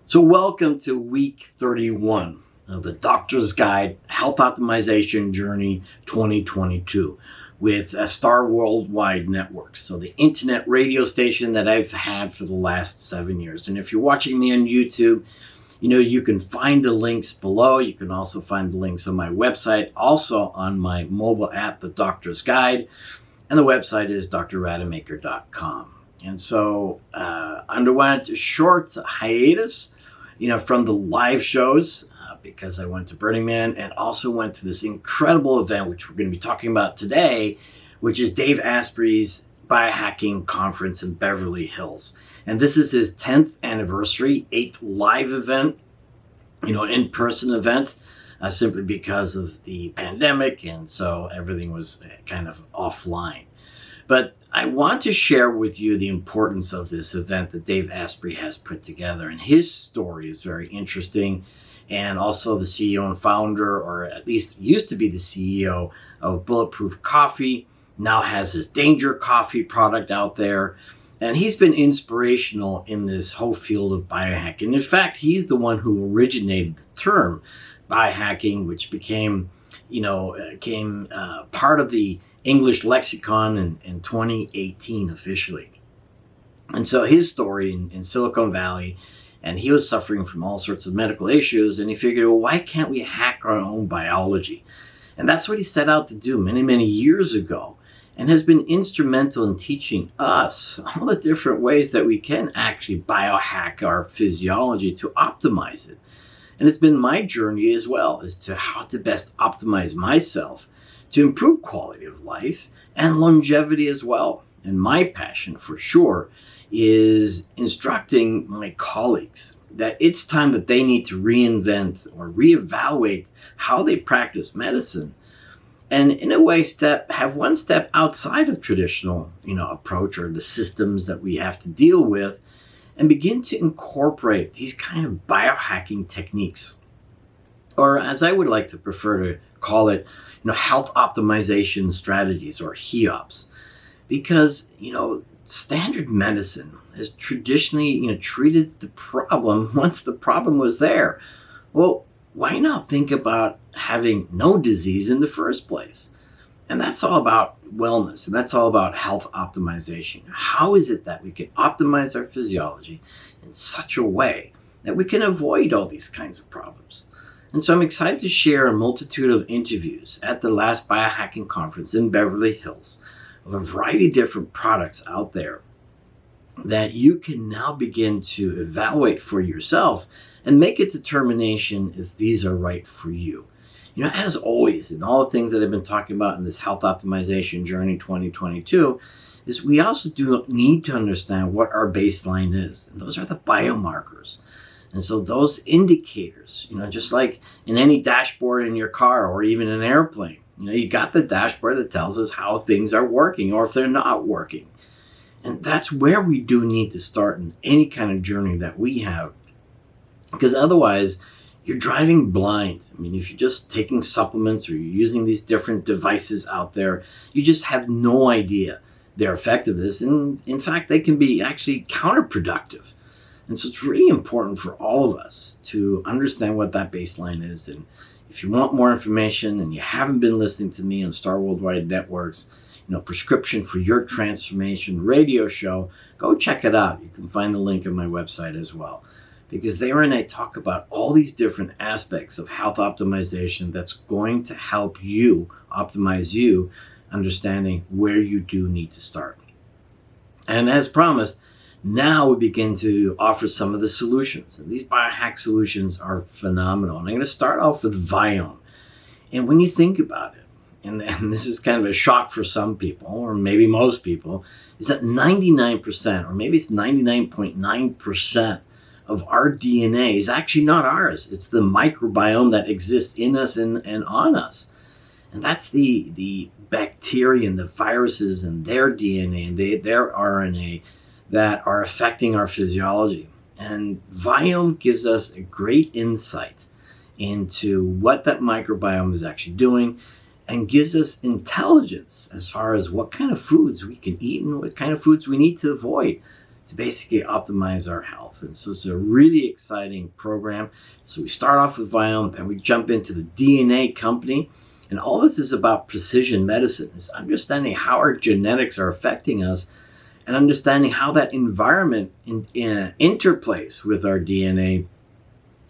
So welcome to week 31 of the Doctor's Guide Health Optimization Journey 2022 with Star Worldwide Networks. So the internet radio station that I've had for the last 7 years. And if you're watching me on YouTube, you can find the links below. You can also find the links on my website, also on my mobile app, The Doctor's Guide. And the website is drrademacher.com. And so underwent a short hiatus from the live shows because I went to Burning Man and also went to this incredible event, which we're going to be talking about today, which is Dave Asprey's Biohacking Conference in Beverly Hills. And this is his 10th anniversary, 8th live event, in-person event, simply because of the pandemic. And so everything was kind of offline. But I want to share with you the importance of this event that Dave Asprey has put together. And his story is very interesting. And also the CEO and founder, or at least used to be the CEO of Bulletproof Coffee, now has his Danger Coffee product out there. And he's been inspirational in this whole field of biohacking. In fact, he's the one who originated the term biohacking, which became part of the English lexicon in 2018 officially. And so his story in Silicon Valley, and he was suffering from all sorts of medical issues, and he figured, well, why can't we hack our own biology? And that's what he set out to do many, many years ago, and has been instrumental in teaching us all the different ways that we can actually biohack our physiology to optimize it. And it's been my journey as well as to how to best optimize myself to improve quality of life and longevity as well. And my passion for sure is instructing my colleagues that it's time that they need to reinvent or reevaluate how they practice medicine. And in a way, have one step outside of traditional, approach or the systems that we have to deal with, and begin to incorporate these kind of biohacking techniques, or as I would like to prefer to call it, health optimization strategies, or HEOPs, because standard medicine has traditionally treated the problem once the problem was there. Well, why not think about having no disease in the first place? And that's all about wellness, and that's all about health optimization. How is it that we can optimize our physiology in such a way that we can avoid all these kinds of problems? And so I'm excited to share a multitude of interviews at the last Biohacking Conference in Beverly Hills of a variety of different products out there that you can now begin to evaluate for yourself and make a determination if these are right for you. As always, in all the things that I've been talking about in this Health Optimization Journey 2022, is we also do need to understand what our baseline is. And those are the biomarkers. And so those indicators, just like in any dashboard in your car or even an airplane, you got the dashboard that tells us how things are working or if they're not working. And that's where we do need to start in any kind of journey that we have. Because otherwise, you're driving blind. If you're just taking supplements or you're using these different devices out there, you just have no idea their effectiveness. And in fact, they can be actually counterproductive. And so it's really important for all of us to understand what that baseline is. And if you want more information and you haven't been listening to me on Star Worldwide Networks, Prescription for Your Transformation radio show, go check it out. You can find the link on my website as well. Because there and I talk about all these different aspects of health optimization that's going to help you optimize you, understanding where you do need to start. And as promised, now we begin to offer some of the solutions. And these biohack solutions are phenomenal. And I'm going to start off with Viome. And when you think about it, and this is kind of a shock for some people, or maybe most people, is that 99%, or maybe it's 99.9% of our DNA is actually not ours. It's the microbiome that exists in us and on us. And that's the bacteria and the viruses and their DNA and their RNA that are affecting our physiology. And Viome gives us a great insight into what that microbiome is actually doing, and gives us intelligence as far as what kind of foods we can eat and what kind of foods we need to avoid to basically optimize our health. And so it's a really exciting program. So we start off with Viome, then we jump into the DNA company. And all this is about precision medicine. It's understanding how our genetics are affecting us and understanding how that environment interplays with our DNA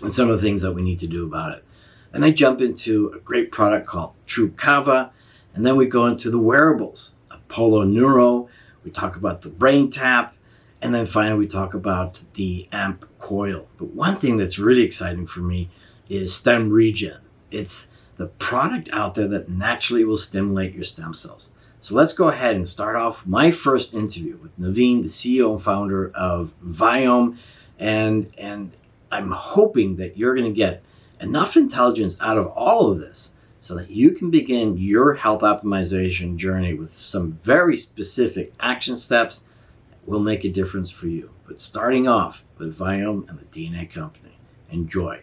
and some of the things that we need to do about it. Then I jump into a great product called True Kava. And then we go into the wearables, Apollo Neuro. We talk about the Brain Tap. And then finally, we talk about the AMP coil. But one thing that's really exciting for me is Stem Regen. It's the product out there that naturally will stimulate your stem cells. So let's go ahead and start off my first interview with Naveen, the CEO and founder of Viome. And I'm hoping that you're going to get enough intelligence out of all of this so that you can begin your health optimization journey with some very specific action steps will make a difference for you. But starting off with Viome and the DNA company. Enjoy.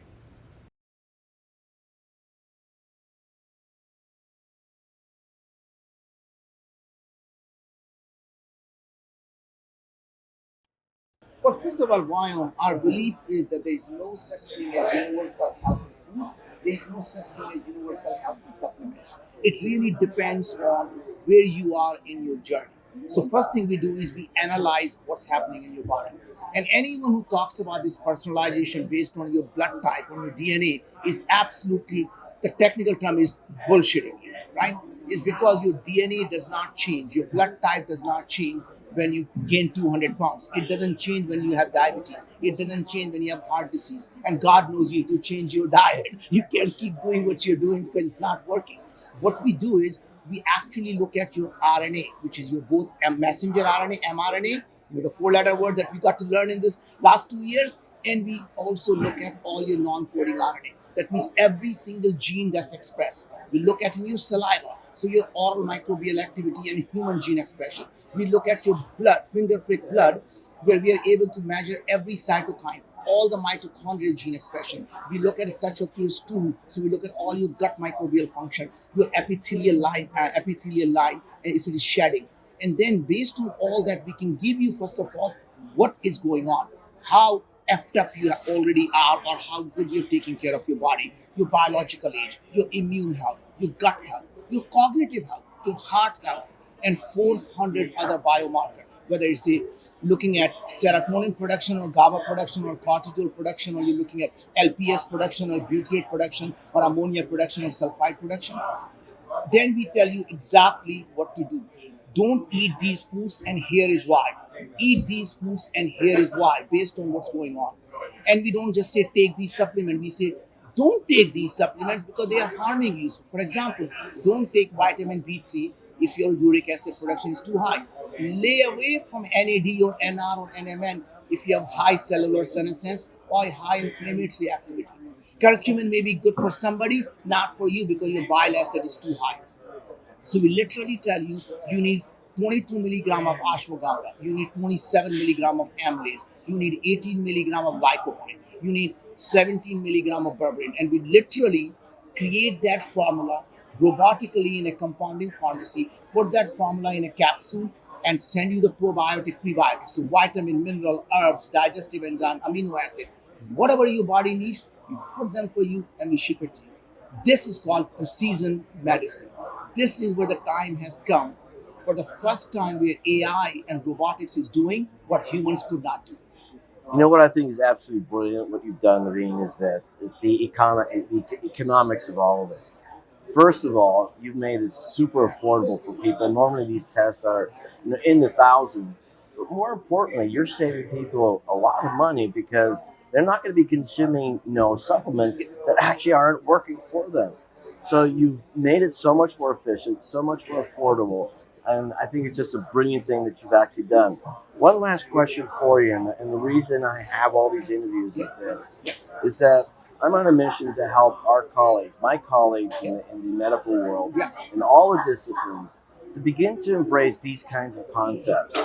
But first of all, Vion, our belief is that there is no such thing as universal healthy food. There is no such thing as universal healthy supplements. It really depends on where you are in your journey. So first thing we do is we analyze what's happening in your body. And anyone who talks about this personalization based on your blood type, on your DNA, is absolutely, the technical term is bullshitting you, right? It's because your DNA does not change, your blood type does not change when you gain 200 pounds. It doesn't change when you have diabetes. It doesn't change when you have heart disease. And God knows you to change your diet. You can't keep doing what you're doing because it's not working. What we do is we actually look at your RNA, which is your both messenger RNA, mRNA, the four-letter word that we got to learn in this last 2 years, and we also look at all your non-coding RNA. That means every single gene that's expressed. We look at in your saliva, so your oral microbial activity and human gene expression. We look at your blood, finger prick blood, where we are able to measure every cytokine, all the mitochondrial gene expression. We look at a touch of your stool, so we look at all your gut microbial function, your epithelial line, and if it is shedding. And then based on all that, we can give you, first of all, what is going on, how effed up you already are, or how good you're taking care of your body, your biological age, your immune health, your gut health, your cognitive health, your heart health, and 400 other biomarkers, whether it's looking at serotonin production or GABA production or cortisol production, or you're looking at LPS production or butyrate production or ammonia production or sulfide production. Then we tell you exactly what to do. Don't eat these foods, and here is why. Eat these foods, and here is why, based on what's going on. And we don't just say take these supplements, we say don't take these supplements because they are harming you. So for example, don't take vitamin B3 if your uric acid production is too high. Lay away from NAD or NR or NMN if you have high cellular senescence or high inflammatory activity. Curcumin may be good for somebody, not for you because your bile acid is too high. So we literally tell you, you need 22 milligram of ashwagandha, you need 27 milligram of amylase, you need 18 milligram of lycopene, you need 17 milligram of berberine, and we literally create that formula robotically in a compounding pharmacy, put that formula in a capsule, and send you the probiotic, prebiotic, so vitamin, mineral, herbs, digestive enzyme, amino acid, whatever your body needs, we put them for you and we ship it to you. This is called precision medicine. This is where the time has come for the first time where AI and robotics is doing what humans could not do. You know what I think is absolutely brilliant, what you've done, Naveen, is this. It's the economics of all of this. First of all, you've made it super affordable for people. Normally these tests are in the thousands. But more importantly, you're saving people a lot of money because they're not going to be consuming, supplements that actually aren't working for them. So you've made it so much more efficient, so much more affordable. And I think it's just a brilliant thing that you've actually done. One last question for you, and the reason I have all these interviews is that I'm on a mission to help our colleagues, my colleagues in the medical world, in all the disciplines, to begin to embrace these kinds of concepts.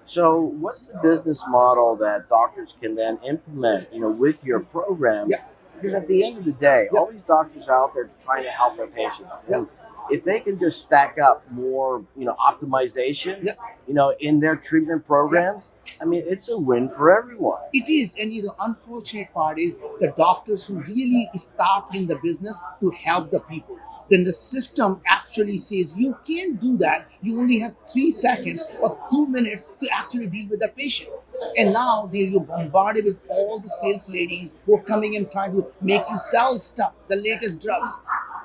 So what's the business model that doctors can then implement, with your program? Because at the end of the day, all these doctors are out there trying to help their patients. And if they can just stack up more, optimization, Yeah. in their treatment programs, I mean, it's a win for everyone. It is, and unfortunate part is the doctors who really start in the business to help the people. Then the system actually says you can't do that. You only have 3 seconds or 2 minutes to actually deal with the patient. And now you're bombarded with all the sales ladies who are coming and trying to make you sell stuff, the latest drugs.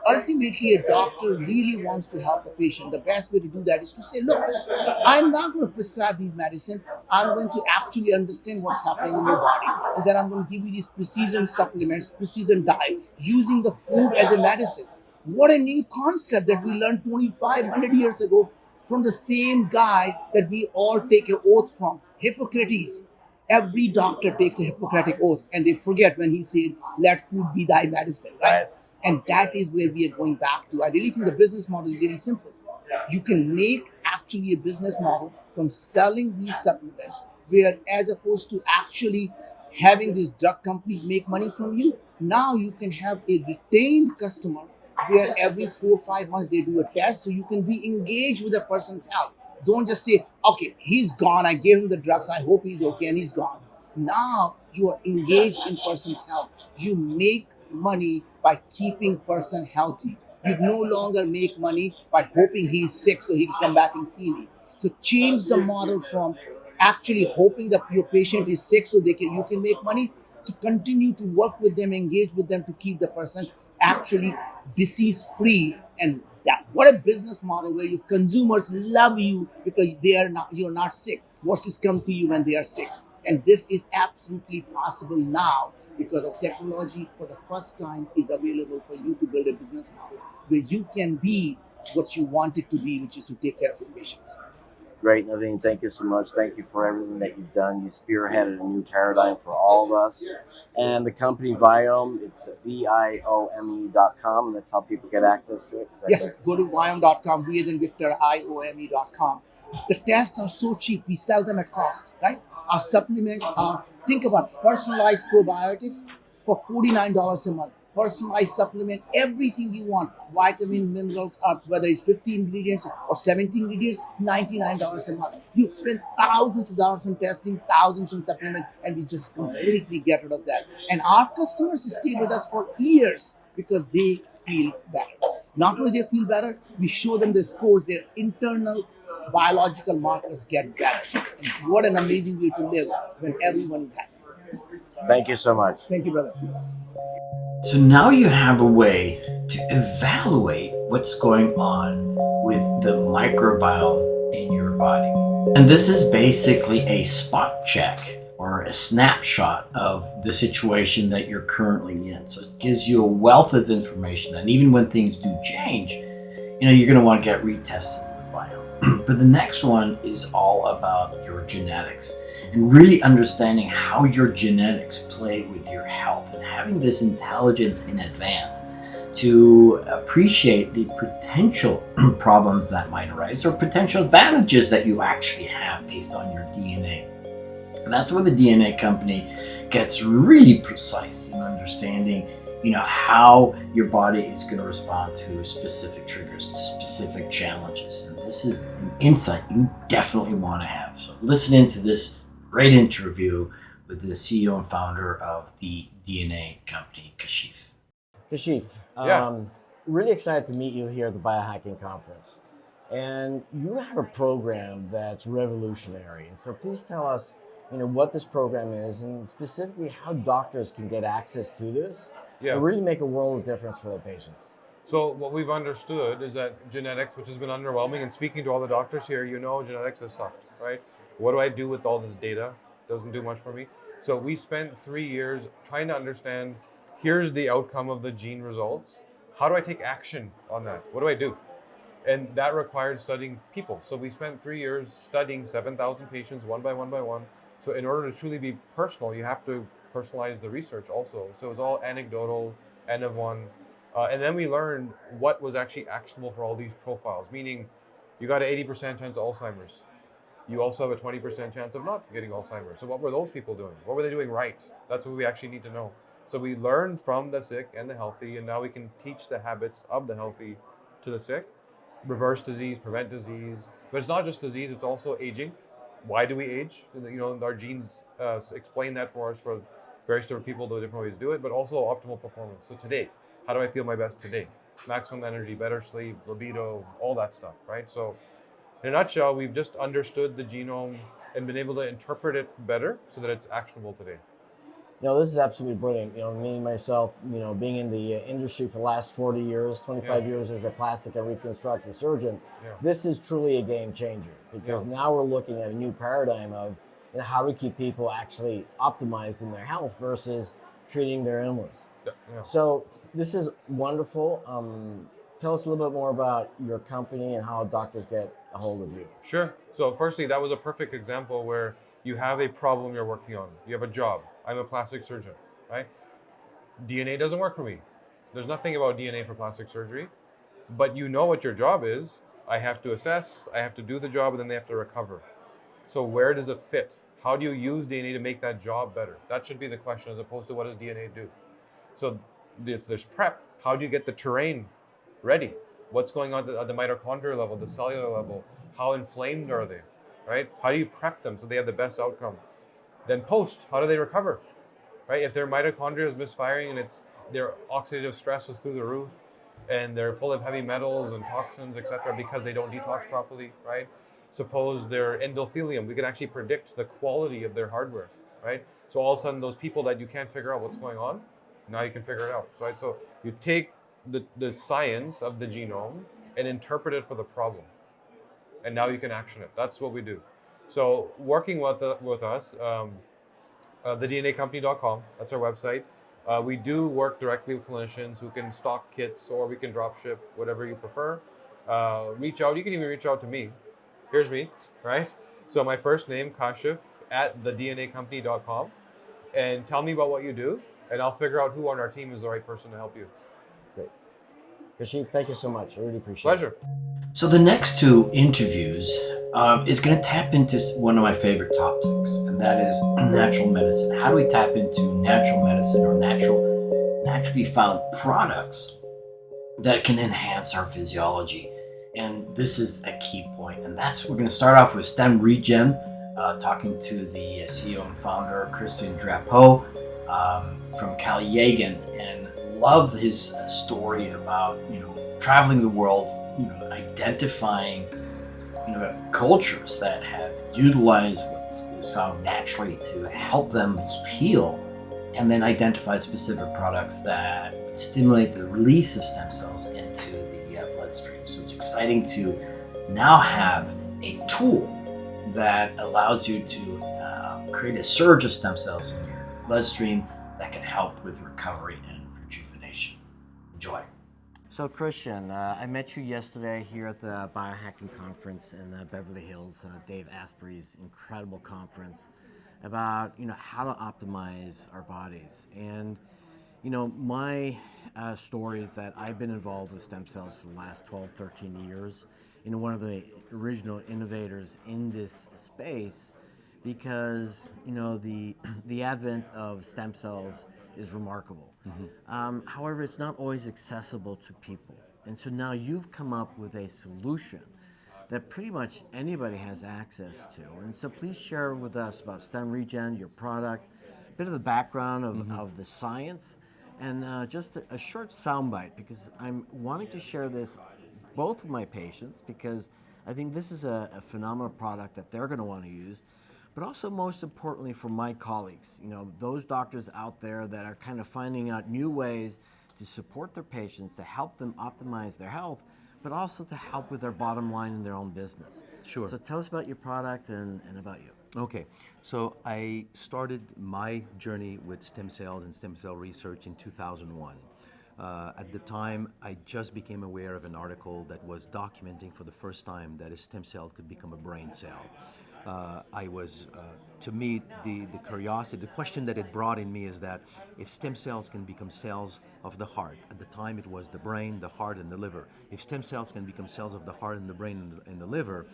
Ultimately, a doctor really wants to help the patient. The best way to do that is to say, look, I'm not going to prescribe these medicine. I'm going to actually understand what's happening in your body. And then I'm going to give you these precision supplements, precision diet, using the food as a medicine. What a new concept that we learned 2,500 years ago from the same guy that we all take an oath from, Hippocrates. Every doctor takes a Hippocratic oath and they forget when he said, let food be thy medicine, right? And that is where we are going back to. I really think the business model is really simple. You can make actually a business model from selling these supplements, where as opposed to actually having these drug companies make money from you, now you can have a retained customer where every 4 or 5 months they do a test so you can be engaged with a person's health. Don't just say, okay, he's gone, I gave him the drugs, I hope he's okay, and he's gone. Now you are engaged in person's health. You make money by keeping person healthy. You no longer make money by hoping he's sick so he can come back and see me. So change the model from actually hoping that your patient is sick so you can make money, to continue to work with them, engage with them to keep the person actually disease free. And that, what a business model where your consumers love you because you're not sick versus come to you when they are sick. And this is absolutely possible now because the technology for the first time is available for you to build a business model where you can be what you want it to be, which is to take care of your patients. Great, Naveen. Thank you so much. Thank you for everything that you've done. You spearheaded a new paradigm for all of us. And the company Viome, it's viome.com, and that's how people get access to it. Yes, go to viome.com, V as in Victor, IOME.com. The tests are so cheap, we sell them at cost, right? Our supplements are, think about personalized probiotics for $49 a month. Personalized supplement, everything you want, vitamin, minerals, whether it's 50 ingredients or 70 ingredients, $99 a month. You spend thousands of dollars on testing, thousands on supplement, and we just completely get rid of that. And our customers stay with us for years because they feel better. Not only they feel better, we show them the scores, their internal biological markers get better. And what an amazing way to live when everyone is happy. Thank you so much. Thank you, brother. So now you have a way to evaluate what's going on with the microbiome in your body. And this is basically a spot check or a snapshot of the situation that you're currently in. So it gives you a wealth of information. And even when things do change, you're going to want to get retested with Biome. But the next one is all about your genetics and really understanding how your genetics play with your health and having this intelligence in advance to appreciate the potential problems that might arise or potential advantages that you actually have based on your DNA. And that's where the DNA company gets really precise in understanding how your body is going to respond to specific triggers, to specific challenges. And this is an insight you definitely want to have. So listen into this great interview with the CEO and founder of the DNA company, Kashif. Kashif, Yeah. really excited to meet you here at the Biohacking Conference. And you have a program that's revolutionary. And so please tell us, what this program is and specifically how doctors can get access to this Yeah. and really make a world of difference for their patients. So what we've understood is that genetics, which has been underwhelming, and speaking to all the doctors here, genetics has sucked, right? What do I do with all this data? Doesn't do much for me. So we spent 3 years trying to understand, here's the outcome of the gene results. How do I take action on that? What do I do? And that required studying people. So we spent 3 years studying 7,000 patients one by one by one. So in order to truly be personal, you have to personalize the research also. So it was all anecdotal, N of one. And then we learned what was actually actionable for all these profiles, meaning you got an 80% chance of Alzheimer's. You also have a 20% chance of not getting Alzheimer's. So what were those people doing? What were they doing right? That's what we actually need to know. So we learned from the sick and the healthy, and now we can teach the habits of the healthy to the sick, reverse disease, prevent disease. But it's not just disease, it's also aging. Why do we age? Our genes explain that for us for various different people, the different ways to do it, but also optimal performance. So today, how do I feel my best today? Maximum energy, better sleep, libido, all that stuff, right? So in a nutshell, we've just understood the genome and been able to interpret it better so that it's actionable today. This is absolutely brilliant. Me, myself, being in the industry for the last 40 years, 25 years as a plastic and reconstructive surgeon, this is truly a game changer because now we're looking at a new paradigm of how to keep people actually optimized in their health versus treating their illness. So this is wonderful. Tell us a little bit more about your company and how doctors get a hold of you. Sure. So firstly, that was a perfect example where you have a problem you're working on. You have a job. I'm a plastic surgeon, right? DNA doesn't work for me. There's nothing about DNA for plastic surgery, but you know what your job is. I have to assess, I have to do the job, and then they have to recover. So where does it fit? How do you use DNA to make that job better? That should be the question as opposed to what does DNA do? So there's prep. How do you get the terrain ready? What's going on at the mitochondrial level, the cellular level? How inflamed are they, right? How do you prep them so they have the best outcome? Then post, how do they recover, right? If their mitochondria is misfiring and their oxidative stress is through the roof and they're full of heavy metals and toxins, etc., because they don't detox properly, right? Suppose their endothelium, we can actually predict the quality of their hardware, right? So all of a sudden those people that you can't figure out what's going on, now you can figure it out, right? So you take the science of the genome and interpret it for the problem. And now you can action it. That's what we do. So working with us, thednacompany.com, that's our website. We do work directly with clinicians who can stock kits or we can drop ship, whatever you prefer. Reach out. You can even reach out to me. Here's me, right? So my first name, Kashif, at thednacompany.com. And tell me about what you do, and I'll figure out who on our team is the right person to help you. Great. Kashif, thank you so much. I really appreciate it. Pleasure. So the next two interviews is going to tap into one of my favorite topics, and that is natural medicine. How do we tap into natural medicine or naturally found products that can enhance our physiology? And this is a key point, and that's we're going to start off with Stem Regen, talking to the CEO and founder Christian Drapeau from Kalyagan, and love his story about traveling the world, identifying cultures that have utilized what is found naturally to help them heal, and then identified specific products that would stimulate the release of stem cells into the bloodstream. So it's exciting to now have a tool that allows you to create a surge of stem cells in your bloodstream that can help with recovery and rejuvenation. Enjoy. So Christian, I met you yesterday here at the Biohacking conference in Beverly Hills, Dave Asprey's incredible conference about how to optimize our bodies. And my story is that I've been involved with stem cells for the last 12, 13 years. One of the original innovators in this space, because the advent of stem cells is remarkable. However, it's not always accessible to people. And so now you've come up with a solution that pretty much anybody has access to. And so please share with us about Stem Regen, your product, a bit of the background of the science, and just a short soundbite, because I'm wanting to share this both with my patients, because I think this is a phenomenal product that they're going to want to use, but also most importantly for my colleagues, those doctors out there that are kind of finding out new ways to support their patients, to help them optimize their health, but also to help with their bottom line in their own business. Sure. So tell us about your product and about you. Okay, so I started my journey with stem cells and stem cell research in 2001. At the time, I just became aware of an article that was documenting for the first time that a stem cell could become a brain cell. To me, the curiosity, the question that it brought in me is that if stem cells can become cells of the heart, at the time it was the brain, the heart, and the liver. If stem cells can become cells of the heart and the brain and the liver,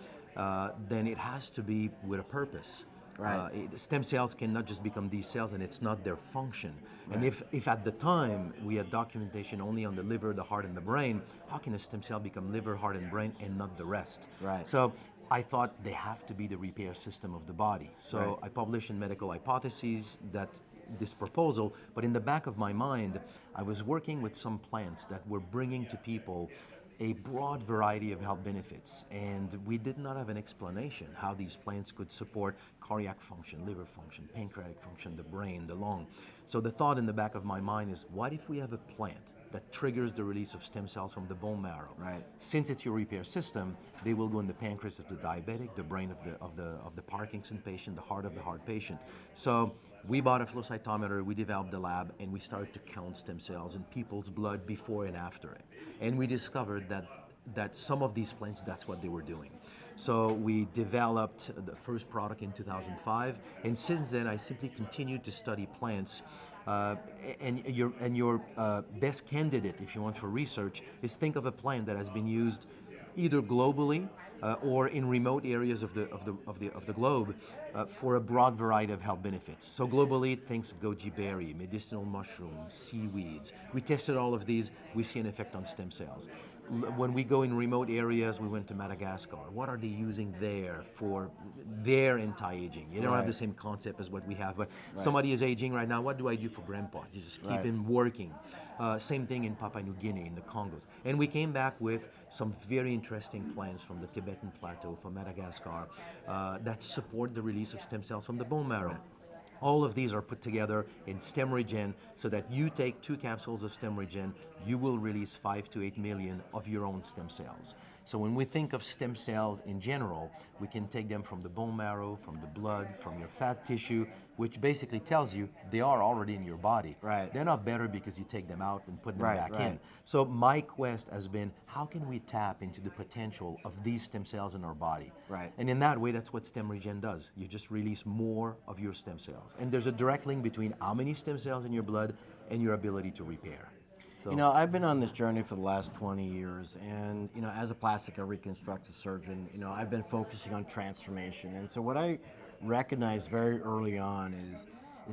then it has to be with a purpose. Right. Stem cells cannot just become these cells, and it's not their function. And if at the time we had documentation only on the liver, the heart, and the brain, how can a stem cell become liver, heart, and brain, and not the rest? Right. So I thought they have to be the repair system of the body. So I published in Medical Hypotheses that this proposal, but in the back of my mind, I was working with some plants that were bringing to people a broad variety of health benefits, and we did not have an explanation how these plants could support cardiac function, liver function, pancreatic function, the brain, the lung. So the thought in the back of my mind is, what if we have a plant that triggers the release of stem cells from the bone marrow? Right. Since it's your repair system, they will go in the pancreas of the diabetic, the brain of the Parkinson patient, the heart of the heart patient. So we bought a flow cytometer, we developed the lab, and we started to count stem cells in people's blood before and after it. And we discovered that some of these plants, that's what they were doing. So we developed the first product in 2005, and since then I simply continued to study plants. And your best candidate, if you want, for research, is think of a plant that has been used either globally or in remote areas of the globe for a broad variety of health benefits. So globally, things of goji berry, medicinal mushrooms, seaweeds. We tested all of these. We see an effect on stem cells. When we go in remote areas, we went to Madagascar. What are they using there for their anti-aging? You don't have the same concept as what we have, but somebody is aging right now. What do I do for grandpa? You just keep him working. Same thing in Papua New Guinea, in the Congos. And we came back with some very interesting plants from the Tibetan Plateau, from Madagascar, that support the release of stem cells from the bone marrow. All of these are put together in Stem Regen so that you take 2 capsules of Stem Regen, you will release 5 to 8 million of your own stem cells. So when we think of stem cells in general, we can take them from the bone marrow, from the blood, from your fat tissue, which basically tells you they are already in your body. Right. They're not better because you take them out and put them back Right. in. So my quest has been, how can we tap into the potential of these stem cells in our body? Right. And in that way, that's what Stem Regen does. You just release more of your stem cells. And there's a direct link between how many stem cells in your blood and your ability to repair. So, You know, I've been on this journey for the last 20 years, and as a plastic and reconstructive surgeon, I've been focusing on transformation. And so what I recognized very early on is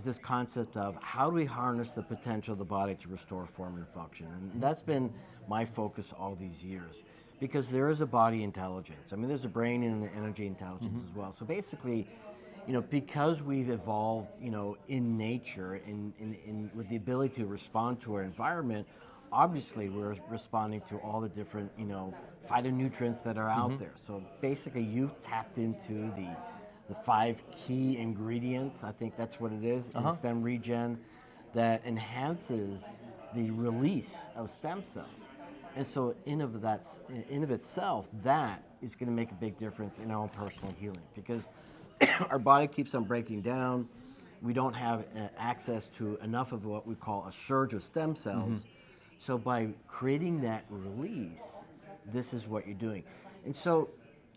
this concept of how do we harness the potential of the body to restore form and function. And that's been my focus all these years, because there is a body intelligence. I mean, there's a brain and an energy intelligence as well. So basically, because we've evolved, in nature, in with the ability to respond to our environment, obviously we're responding to all the different, phytonutrients that are out there. So basically, you've tapped into the 5 key ingredients. I think that's what it is in Stem Regen, that enhances the release of stem cells. And so in of itself, that is going to make a big difference in our own personal healing, because our body keeps on breaking down. We don't have access to enough of what we call a surge of stem cells. So by creating that release, this is what you're doing. And so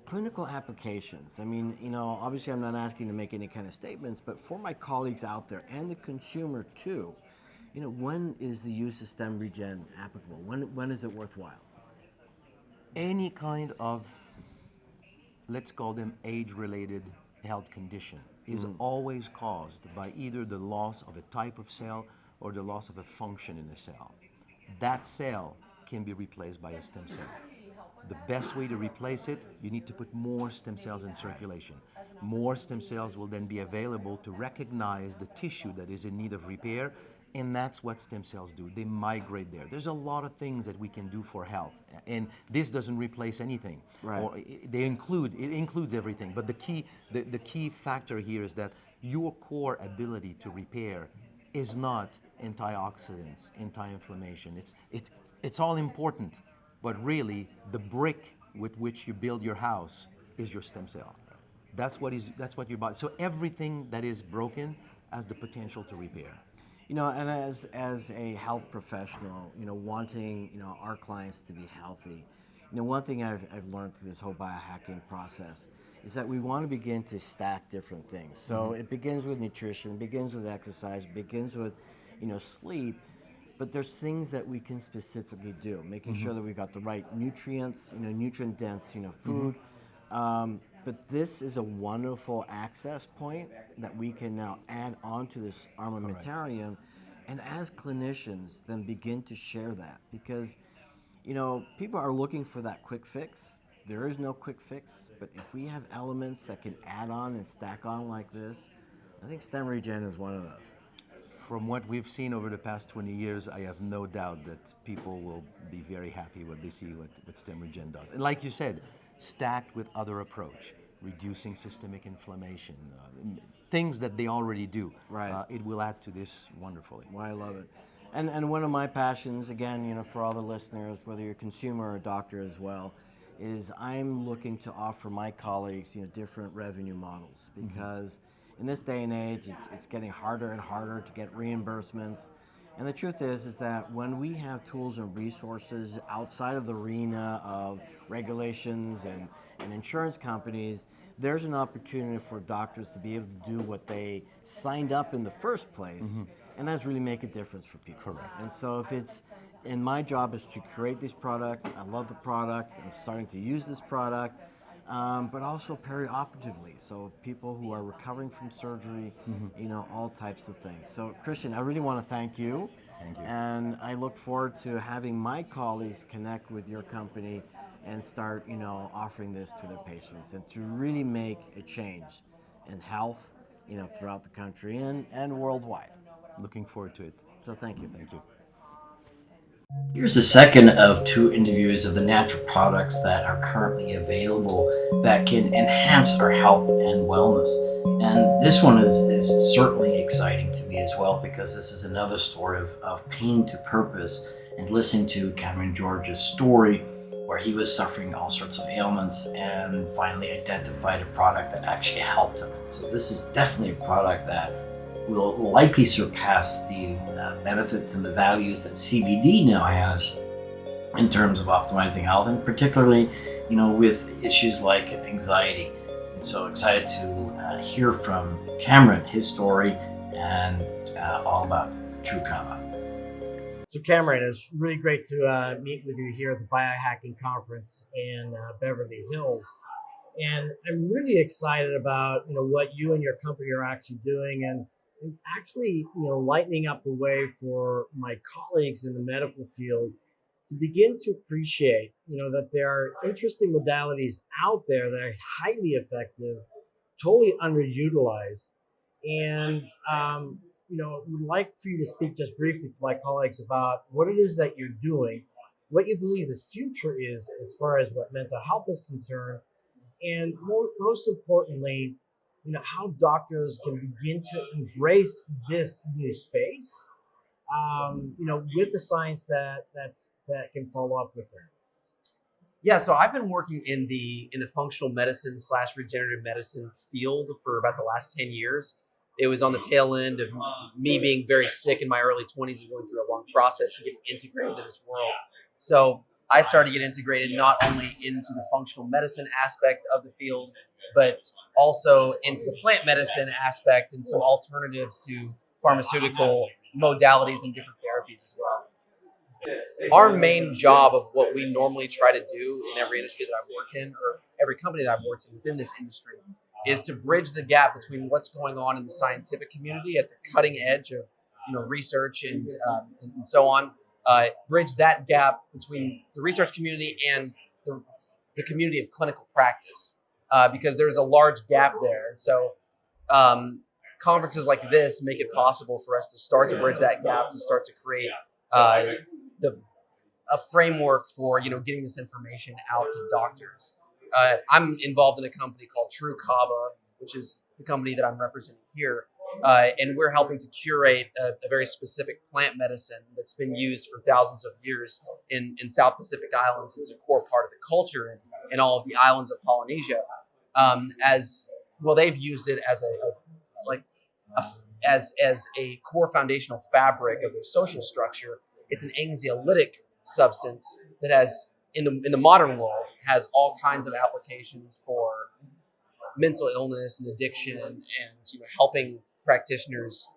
clinical applications, I mean, obviously I'm not asking to make any kind of statements, but for my colleagues out there and the consumer too, when is the use of Stem Regen applicable? When is it worthwhile? any kind of, let's call them age-related health condition, is always caused by either the loss of a type of cell or the loss of a function in a cell. That cell can be replaced by a stem cell. The best way to replace it, you need to put more stem cells in circulation. More stem cells will then be available to recognize the tissue that is in need of repair, and that's what stem cells do. They migrate there. There's a lot of things that we can do for health, and this doesn't replace anything. Right. Or it includes everything. But the key factor here is that your core ability to repair is not antioxidants, anti-inflammation. It's all important, but really the brick with which you build your house is your stem cell. That's what your body. So everything that is broken has the potential to repair. And as a health professional, wanting, our clients to be healthy, one thing I've learned through this whole biohacking process is that we want to begin to stack different things. So it begins with nutrition, begins with exercise, begins with, sleep, but there's things that we can specifically do, making sure that we got the right nutrients, nutrient dense, food. But But this is a wonderful access point that we can now add onto this armamentarium, and as clinicians, then begin to share that, because people are looking for that quick fix. There is no quick fix, but if we have elements that can add on and stack on like this, I think stem regen is one of those. From what we've seen over the past 20 years, I have no doubt that people will be very happy when they see what stem regen does. And like you said, stacked with other approach, reducing systemic inflammation, things that they already do. Right. It will add to this wonderfully. Well, I love it. And one of my passions, again, for all the listeners, whether you're a consumer or a doctor as well, is I'm looking to offer my colleagues, different revenue models, because in this day and age, it's getting harder and harder to get reimbursements. And the truth is that when we have tools and resources outside of the arena of regulations and insurance companies, there's an opportunity for doctors to be able to do what they signed up in the first place, and that's really make a difference for people. Correct. And so and my job is to create these products. I love the product. I'm starting to use this product, but also perioperatively. So people who are recovering from surgery, all types of things. So Christian, I really want to thank you. Thank you. And I look forward to having my colleagues connect with your company and start, offering this to their patients, and to really make a change in health, throughout the country and worldwide. Looking forward to it. So thank you. Thank you. Here's the second of 2 interviews of the natural products that are currently available that can enhance our health and wellness. And this one is certainly exciting to me as well, because this is another story of pain to purpose, and listening to Cameron George's story, where he was suffering all sorts of ailments and finally identified a product that actually helped him. So this is definitely a product that will likely surpass the benefits and the values that CBD now has in terms of optimizing health, and particularly, with issues like anxiety. And so excited to hear from Cameron, his story, and all about True Kava. So Cameron, it's really great to meet with you here at the Biohacking Conference in Beverly Hills. And I'm really excited about, what you and your company are actually doing, and actually, lightening up the way for my colleagues in the medical field to begin to appreciate, that there are interesting modalities out there that are highly effective, totally underutilized. And, would like for you to speak just briefly to my colleagues about what it is that you're doing, what you believe the future is as far as what mental health is concerned, and most importantly, how doctors can begin to embrace this new space, with the science that can follow up with it. Yeah, so I've been working in the functional medicine / regenerative medicine field for about the last 10 years. It was on the tail end of me being very sick in my early 20s and going through a long process and getting integrated into this world. So I started to get integrated not only into the functional medicine aspect of the field, but also into the plant medicine aspect and some alternatives to pharmaceutical modalities and different therapies as well. Our main job of what we normally try to do in every industry that I've worked in, or every company that I've worked in within this industry, is to bridge the gap between what's going on in the scientific community at the cutting edge of research and so on. Bridge that gap between the research community and the community of clinical practice, because there's a large gap there. And so conferences like this make it possible for us to start to bridge that gap, to start to create a framework for getting this information out to doctors. I'm involved in a company called True Kava, which is the company that I'm representing here. And we're helping to curate a very specific plant medicine that's been used for thousands of years in South Pacific Islands. It's a core part of the culture in all of the islands of Polynesia. As well, they've used it as a core foundational fabric of their social structure. It's an anxiolytic substance that has, in the modern world, has all kinds of applications for mental illness and addiction, and helping practitioners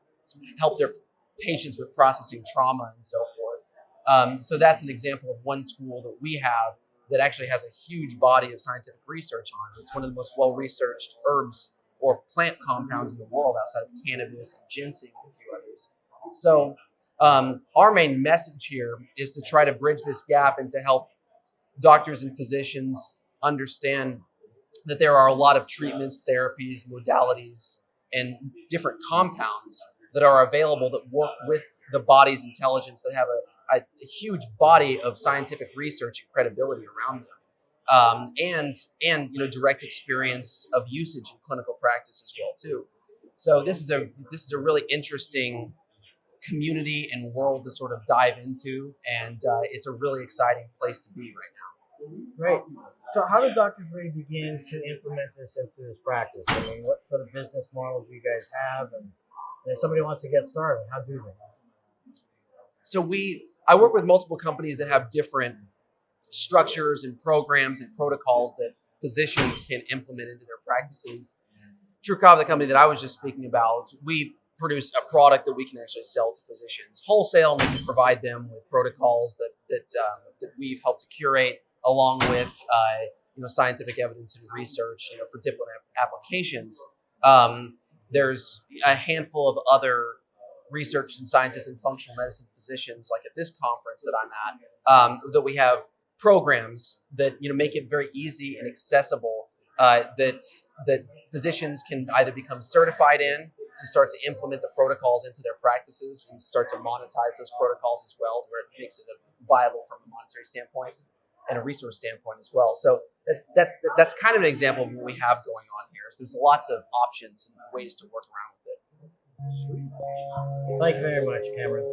help their patients with processing trauma and so forth. So that's an example of one tool that we have that actually has a huge body of scientific research on it. It's one of the most well-researched herbs or plant compounds in the world outside of cannabis and ginseng and a few others. So our main message here is to try to bridge this gap and to help doctors and physicians understand that there are a lot of treatments, therapies, modalities, and different compounds that are available that work with the body's intelligence, that have a huge body of scientific research and credibility around them, and direct experience of usage in clinical practice as well too. So this is a really interesting community and world to sort of dive into, and it's a really exciting place to be right now. Great. So how do doctors really begin to implement this into this practice? I mean, what sort of business model do you guys have? And if somebody wants to get started, how do they? So I work with multiple companies that have different structures and programs and protocols that physicians can implement into their practices. TrueCava, the company that I was just speaking about, we produce a product that we can actually sell to physicians wholesale, and we can provide them with protocols that we've helped to curate, along with scientific evidence and research for different applications. There's a handful of other researchers and scientists and functional medicine physicians, like at this conference that I'm at, that we have programs that make it very easy and accessible, that physicians can either become certified in to start to implement the protocols into their practices and start to monetize those protocols as well, where it makes it viable from a monetary standpoint and a resource standpoint as well. So that's kind of an example of what we have going on here. So there's lots of options and ways to work around with it. Sweet. Thank you very much, Cameron.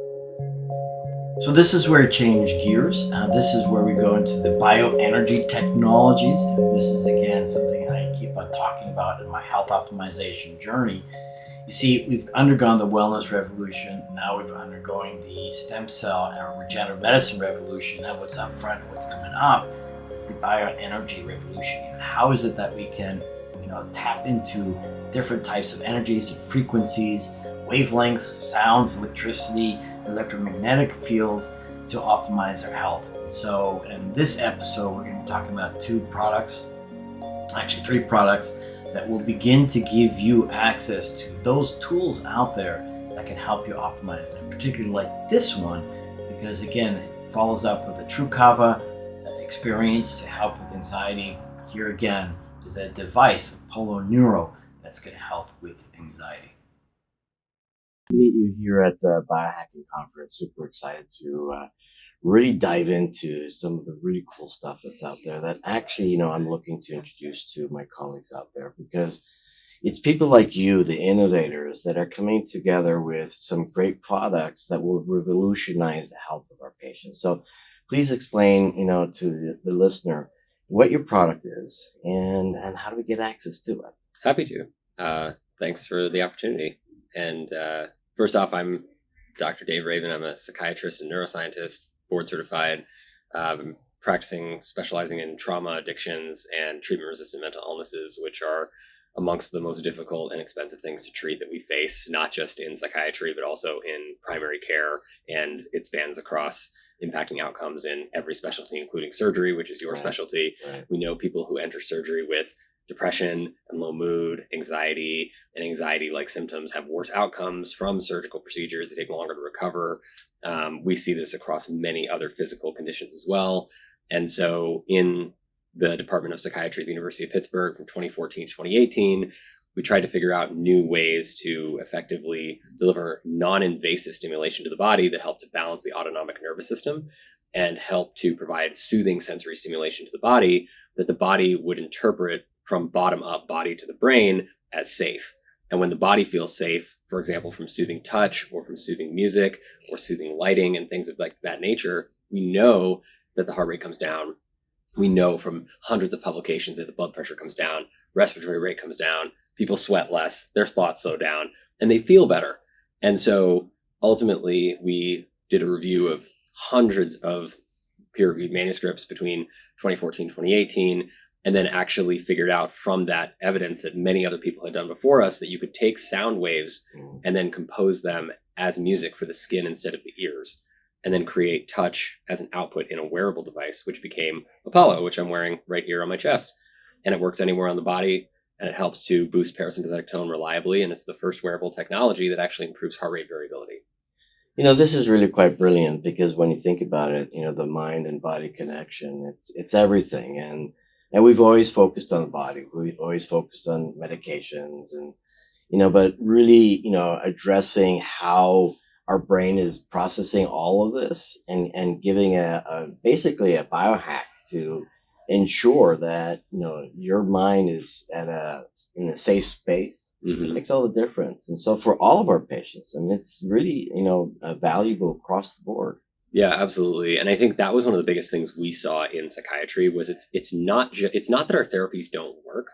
So this is where I change gears. This is where we go into the bioenergy technologies. And this is, again, something I keep on talking about in my health optimization journey. You see, we've undergone the wellness revolution. Now we're undergoing the stem cell and regenerative medicine revolution. Now what's up front and what's coming up is the bioenergy revolution. And how is it that we can, tap into different types of energies and frequencies, wavelengths, sounds, electricity, electromagnetic fields to optimize our health. And so in this episode, we're going to be talking about three products that will begin to give you access to those tools out there that can help you optimize them, particularly like this one, because again, it follows up with a TrueCava experience to help with anxiety. Here again is a device, Polo Neuro, that's going to help with anxiety. Meet you here at the Biohacking Conference. Super excited to really dive into some of the really cool stuff that's out there that actually, I'm looking to introduce to my colleagues out there, because it's people like you, the innovators, that are coming together with some great products that will revolutionize the health of our patients. So please explain, to the listener what your product is and how do we get access to it? Happy to. Thanks for the opportunity. And first off, I'm Dr. Dave Raven. I'm a psychiatrist and neuroscientist, board certified, specializing in trauma, addictions, and treatment-resistant mental illnesses, which are amongst the most difficult and expensive things to treat that we face, not just in psychiatry, but also in primary care. And it spans across impacting outcomes in every specialty, including surgery, which is your specialty. Right. We know people who enter surgery with depression and low mood, anxiety, and anxiety-like symptoms have worse outcomes from surgical procedures. They take longer to recover. We see this across many other physical conditions as well. And so in the Department of Psychiatry at the University of Pittsburgh from 2014 to 2018, we tried to figure out new ways to effectively deliver non-invasive stimulation to the body that help to balance the autonomic nervous system and help to provide soothing sensory stimulation to the body that the body would interpret from bottom up, body to the brain, as safe. And when the body feels safe, for example, from soothing touch or from soothing music or soothing lighting and things of like that nature, we know that the heart rate comes down. We know from hundreds of publications that the blood pressure comes down, respiratory rate comes down, people sweat less, their thoughts slow down, and they feel better. And so ultimately, we did a review of hundreds of peer-reviewed manuscripts between 2014 and 2018, and then actually figured out from that evidence that many other people had done before us that you could take sound waves and then compose them as music for the skin instead of the ears. and then create touch as an output in a wearable device, which became Apollo, which I'm wearing right here on my chest. And it works anywhere on the body, and it helps to boost parasympathetic tone reliably. And it's the first wearable technology that actually improves heart rate variability. This is really quite brilliant, because when you think about it, the mind and body connection, it's everything. And we've always focused on the body. We've always focused on medications and, but really, addressing how our brain is processing all of this, and giving basically a biohack to ensure that, your mind is in a safe space. It makes all the difference. And so for all of our patients, I mean, it's really, valuable across the board. Yeah, absolutely. And I think that was one of the biggest things we saw in psychiatry was it's not that our therapies don't work.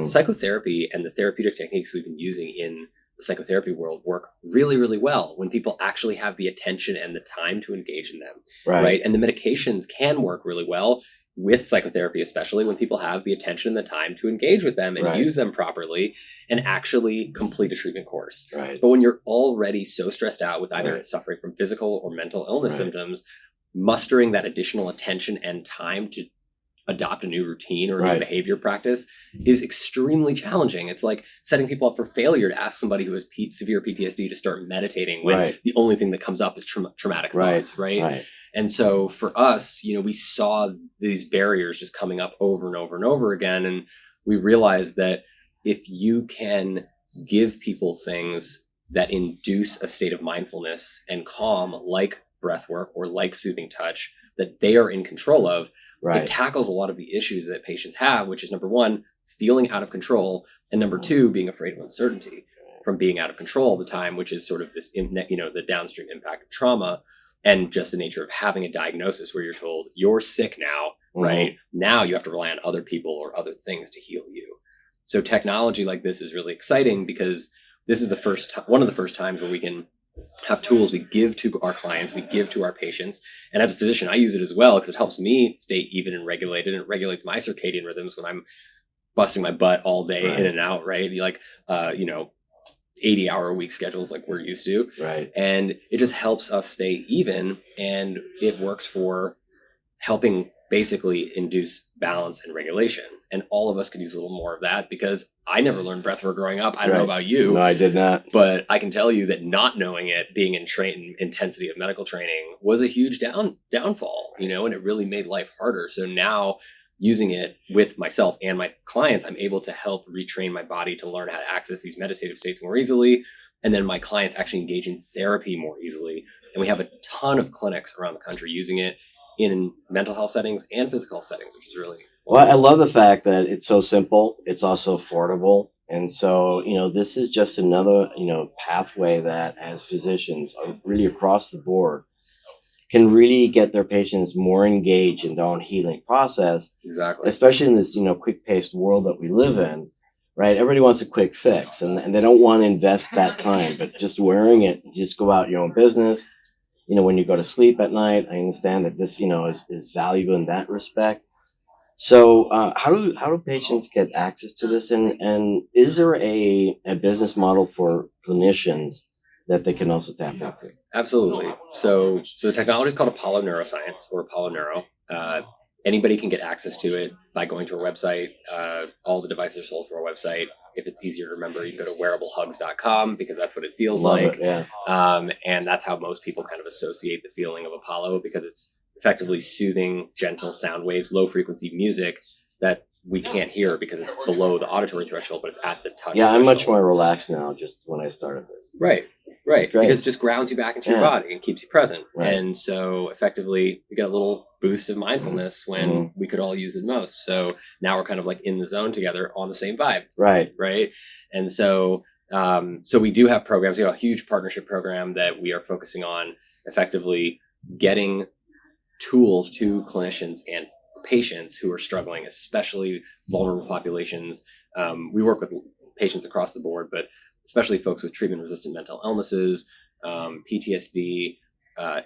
Psychotherapy and the therapeutic techniques we've been using in the psychotherapy world work really, really well when people actually have the attention and the time to engage in them. Right. And the medications can work really well with psychotherapy, especially when people have the attention and the time to engage with them and use them properly and actually complete a treatment course. But when you're already so stressed out with either suffering from physical or mental illness symptoms, mustering that additional attention and time to adopt a new routine or a new behavior practice is extremely challenging. It's like setting people up for failure to ask somebody who has severe PTSD to start meditating when the only thing that comes up is traumatic thoughts, And so for us, we saw these barriers just coming up over and over and over again. And we realized that if you can give people things that induce a state of mindfulness and calm, like breath work or like soothing touch, that they are in control of, it tackles a lot of the issues that patients have, which is number one, feeling out of control, and number two, being afraid of uncertainty from being out of control all the time, which is sort of this, the downstream impact of trauma. And just the nature of having a diagnosis where you're told you're sick now, right? Now you have to rely on other people or other things to heal you. So technology like this is really exciting because this is one of the first times where we can have tools we give to our clients, we give to our patients. And as a physician, I use it as well because it helps me stay even and regulated. And it regulates my circadian rhythms when I'm busting my butt all day in and out, right? 80-hour-a-week schedules like we're used to. And it just helps us stay even, and it works for helping basically induce balance and regulation. And all of us could use a little more of that because I never learned breathwork growing up. I don't know about you. No, I did not. But I can tell you that not knowing it, being in intensity of medical training was a huge downfall, and it really made life harder. So now using it with myself and my clients, I'm able to help retrain my body to learn how to access these meditative states more easily. And then my clients actually engage in therapy more easily. And we have a ton of clinics around the country using it in mental health settings and physical settings, which is really well. I love the fact that it's so simple. It's also affordable. And so, this is just another, pathway that as physicians are really across the board can really get their patients more engaged in their own healing process. Exactly. Especially in this, quick-paced world that we live in, right? Everybody wants a quick fix, and they don't want to invest that time. But just wearing it, you just go out your own business. When you go to sleep at night, I understand that this, is valuable in that respect. So, how do patients get access to this, and is there a business model for clinicians that they can also tap into? Absolutely. So the technology is called Apollo Neuroscience or Apollo Neuro. Anybody can get access to it by going to our website. All the devices are sold through our website. If it's easier to remember, you can go to wearablehugs.com because that's what it feels like. And that's how most people kind of associate the feeling of Apollo, because it's effectively soothing, gentle sound waves, low frequency music that we can't hear because it's below the auditory threshold, but it's at the touch threshold. I'm much more more relaxed now just when I started this. Right. Because it just grounds you back into your body and keeps you present. And so effectively you get a little boost of mindfulness when we could all use it most. So now we're kind of like in the zone together on the same vibe. Right. And so, so we do have programs. We have a huge partnership program that we are focusing on effectively getting tools to clinicians and patients who are struggling, especially vulnerable populations. We work with patients across the board, but especially folks with treatment-resistant mental illnesses, PTSD,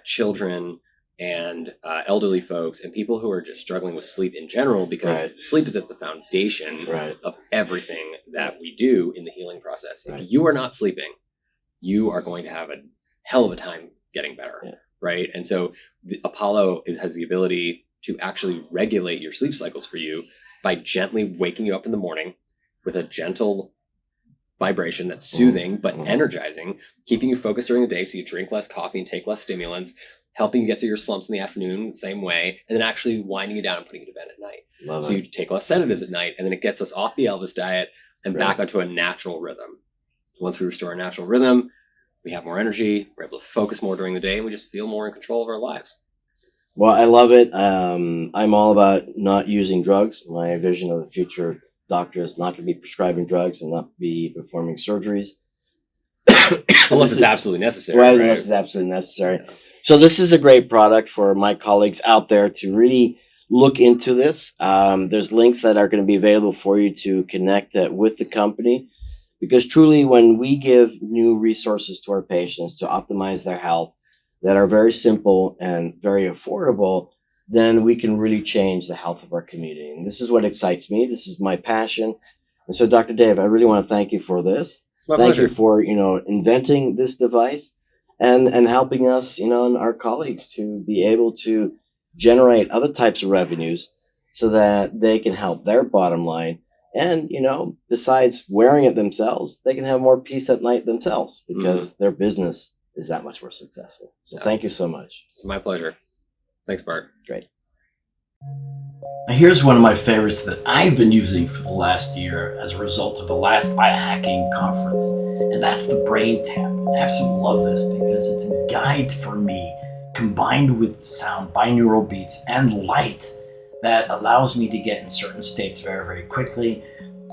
children, and elderly folks, and people who are just struggling with sleep in general, because sleep is at the foundation of everything that we do in the healing process. If you are not sleeping, you are going to have a hell of a time getting better. right? And so Apollo has the ability to actually regulate your sleep cycles for you by gently waking you up in the morning with a gentle vibration that's soothing but energizing, keeping you focused during the day so you drink less coffee and take less stimulants, helping you get through your slumps in the afternoon the same way, and then actually winding you down and putting you to bed at night. Love so it. you take less sedatives at night, and then it gets us off the Elvis diet and back onto a natural rhythm. Once we restore a natural rhythm, we have more energy, we're able to focus more during the day, and we just feel more in control of our lives. Well, I love it. I'm all about not using drugs. My vision of the future doctor is not to be prescribing drugs and not be performing surgeries. Unless it's absolutely necessary. Right, Right? unless it's absolutely necessary. So this is a great product for my colleagues out there to really look into this. There's links that are going to be available for you to connect with the company, because truly when we give new resources to our patients to optimize their health that are very simple and very affordable, then we can really change the health of our community. And this is what excites me. This is my passion. And so, Dr. Dave, I really want to thank you for this. It's my Thank pleasure. you for, inventing this device and helping us, and our colleagues to be able to generate other types of revenues so that they can help their bottom line. And, besides wearing it themselves, they can have more peace at night themselves because their business is that much more successful. So thank you so much. It's my pleasure. Thanks, Bart. Great. Now here's one of my favorites that I've been using for the last year as a result of the last Biohacking conference, and that's the Brain Tap. I absolutely love this because it's a guide for me combined with sound, binaural beats, and light that allows me to get in certain states very, very quickly.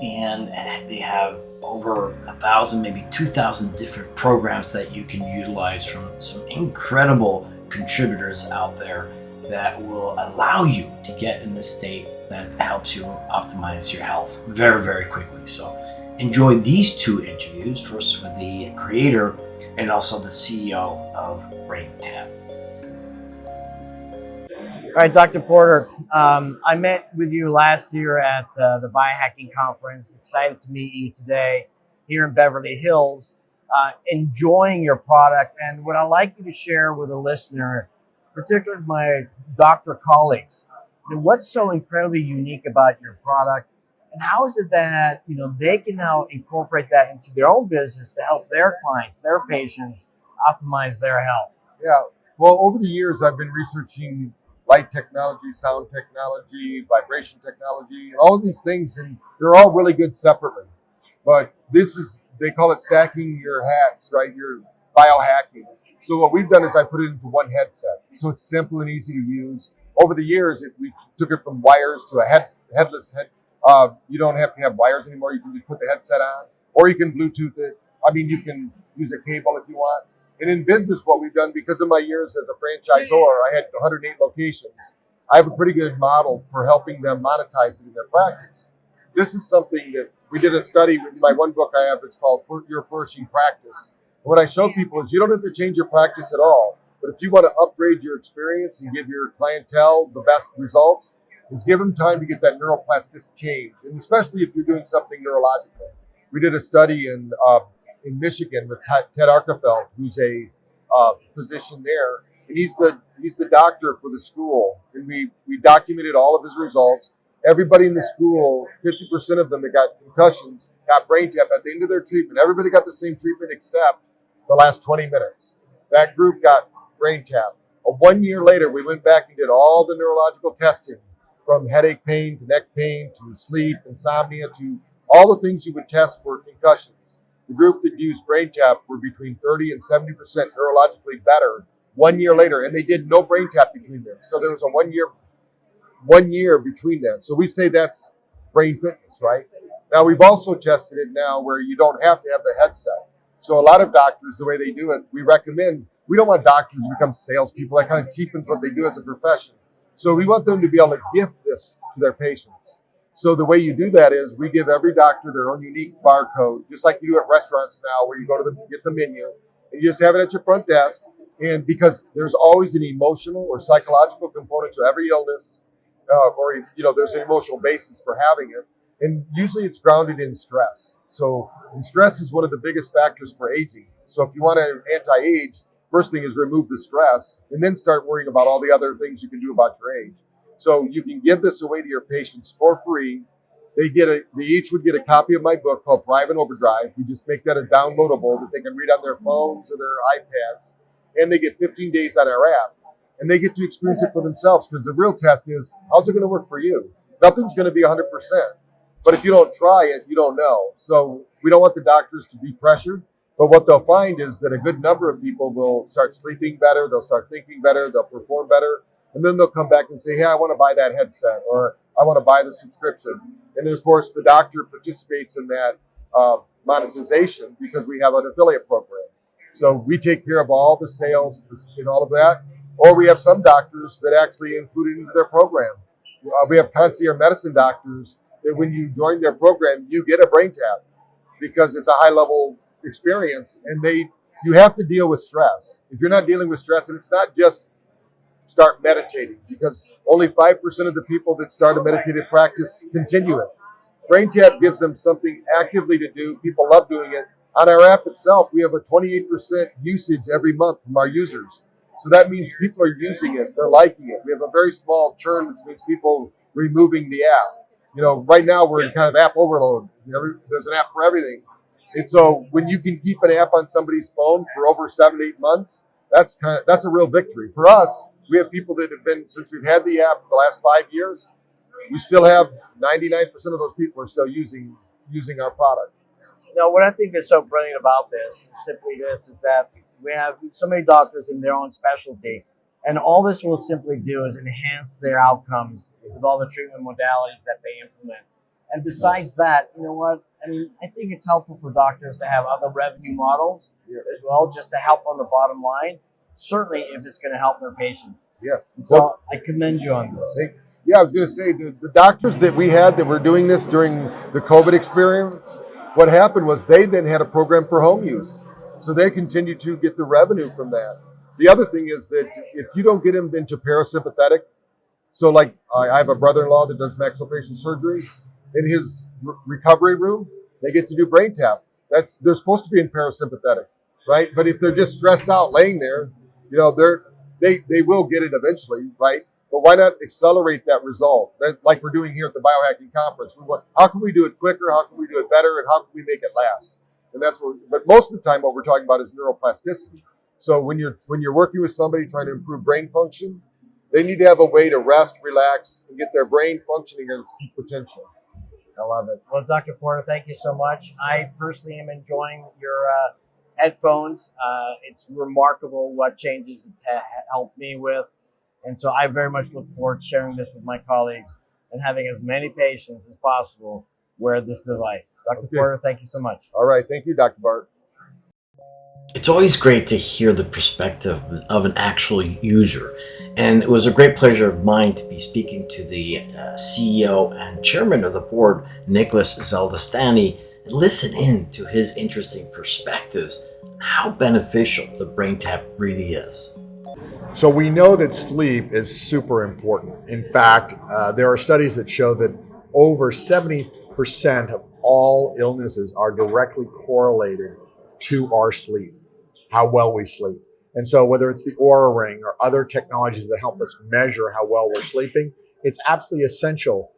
And they have over 1,000, maybe 2,000 different programs that you can utilize from some incredible contributors out there that will allow you to get in a state that helps you optimize your health very, very quickly. So enjoy these two interviews, first with the creator and also the CEO of Brain Tap. All right, Dr. Porter, I met with you last year at the Biohacking conference. Excited to meet you today here in Beverly Hills, enjoying your product. And what I'd like you to share with a listener, particularly my doctor colleagues, what's so incredibly unique about your product, and how is it that they can now incorporate that into their own business to help their clients, their patients, optimize their health? Yeah. Well, over the years, I've been researching light technology, sound technology, vibration technology, and all of these things, and they're all really good separately. But they call it stacking your hacks, right? Your biohacking. So what we've done is I put it into one headset. So it's simple and easy to use. Over the years, we took it from wires to a headless head. You don't have to have wires anymore. You can just put the headset on, or you can Bluetooth it. You can use a cable if you want. And in business, what we've done, because of my years as a franchisor, I had 108 locations. I have a pretty good model for helping them monetize it in their practice. This is something that we did a study in my one book I have. It's called Your Flourishing Practice. And what I show people is you don't have to change your practice at all. But if you want to upgrade your experience and give your clientele the best results, is give them time to get that neuroplastic change. And especially if you're doing something neurological. We did a study in Michigan with Ted Arkefeld, who's a physician there, and he's the doctor for the school. And we documented all of his results. Everybody in the school, 50% of them that got concussions, got brain tap at the end of their treatment. Everybody got the same treatment except the last 20 minutes. That group got brain tap. 1 year later, we went back and did all the neurological testing, from headache pain to neck pain to sleep, insomnia, to all the things you would test for concussions. The group that used brain tap were between 30 and 70% neurologically better 1 year later, and they did no brain tap between them. So there was a 1 year between that. So we say that's brain fitness, right? Now we've also tested it now where you don't have to have the headset. So a lot of doctors, the way they do it, we don't want doctors to become salespeople. That kind of cheapens what they do as a profession. So we want them to be able to gift this to their patients. So the way you do that is we give every doctor their own unique barcode, just like you do at restaurants now, where you go to get the menu and you just have it at your front desk. And because there's always an emotional or psychological component to every illness, or there's an emotional basis for having it. And usually it's grounded in stress. And stress is one of the biggest factors for aging. So if you want to anti-age, first thing is remove the stress and then start worrying about all the other things you can do about your age. So you can give this away to your patients for free. They each would get a copy of my book called Thrive and Overdrive. We just make that a downloadable that they can read on their phones or their iPads, and they get 15 days on our app, and they get to experience it for themselves, because the real test is, how's it going to work for you? Nothing's going to be 100%, but if you don't try it, you don't know. So we don't want the doctors to be pressured, but what they'll find is that a good number of people will start sleeping better, they'll start thinking better, they'll perform better, and then they'll come back and say, hey, I want to buy that headset, or I want to buy the subscription. And then, of course, the doctor participates in that monetization, because we have an affiliate program. So we take care of all the sales and all of that. Or we have some doctors that actually include it into their program. We have concierge medicine doctors that when you join their program, you get a brain tap, because it's a high level experience, and you have to deal with stress. If you're not dealing with stress, and it's not just start meditating, because only 5% of the people that start a meditative practice continue it. Brain Tap gives them something actively to do. People love doing it. On our app itself, we have a 28% usage every month from our users. So that means people are using it. They're liking it. We have a very small churn, which means people removing the app. Right now we're in kind of app overload. There's an app for everything. And so when you can keep an app on somebody's phone for over 7-8 months, that's a real victory. For us, we have people that have been, since we've had the app the last 5 years, we still have 99% of those people are still using our product. Now, what I think is so brilliant about this is simply this, is that we have so many doctors in their own specialty, and all this will simply do is enhance their outcomes with all the treatment modalities that they implement. And besides that, you know what? I mean, I think it's helpful for doctors to have other revenue models as well, just to help on the bottom line. Certainly, if it's going to help their patients. Yeah. And so I commend you on this. Yeah, I was going to say, the doctors that we had that were doing this during the COVID experience, what happened was they then had a program for home use. So they continue to get the revenue from that. The other thing is that if you don't get them into parasympathetic, so like I have a brother-in-law that does maxillofacial surgery. In his recovery room, they get to do brain tap. They're supposed to be in parasympathetic, right? But if they're just stressed out laying there, they will get it eventually, right? But why not accelerate that result? Like we're doing here at the Biohacking Conference. How can we do it quicker? How can we do it better? And how can we make it last? And but most of the time, what we're talking about is neuroplasticity. So when you're working with somebody trying to improve brain function, they need to have a way to rest, relax, and get their brain functioning at its peak potential. I love it. Well, Dr. Porter, thank you so much. I personally am enjoying your headphones. It's remarkable what changes it's helped me with. And so I very much look forward to sharing this with my colleagues and having as many patients as possible wear this device. Dr. Porter, thank you so much. All right. Thank you, Dr. Bart. It's always great to hear the perspective of an actual user. And it was a great pleasure of mine to be speaking to the CEO and chairman of the board, Nicholas Zeldastani, and listen in to his interesting perspectives on how beneficial the brain tap really is. So we know that sleep is super important. In fact, there are studies that show that over 70% of all illnesses are directly correlated to our sleep, how well we sleep. And so whether it's the Oura Ring or other technologies that help us measure how well we're sleeping, it's absolutely essential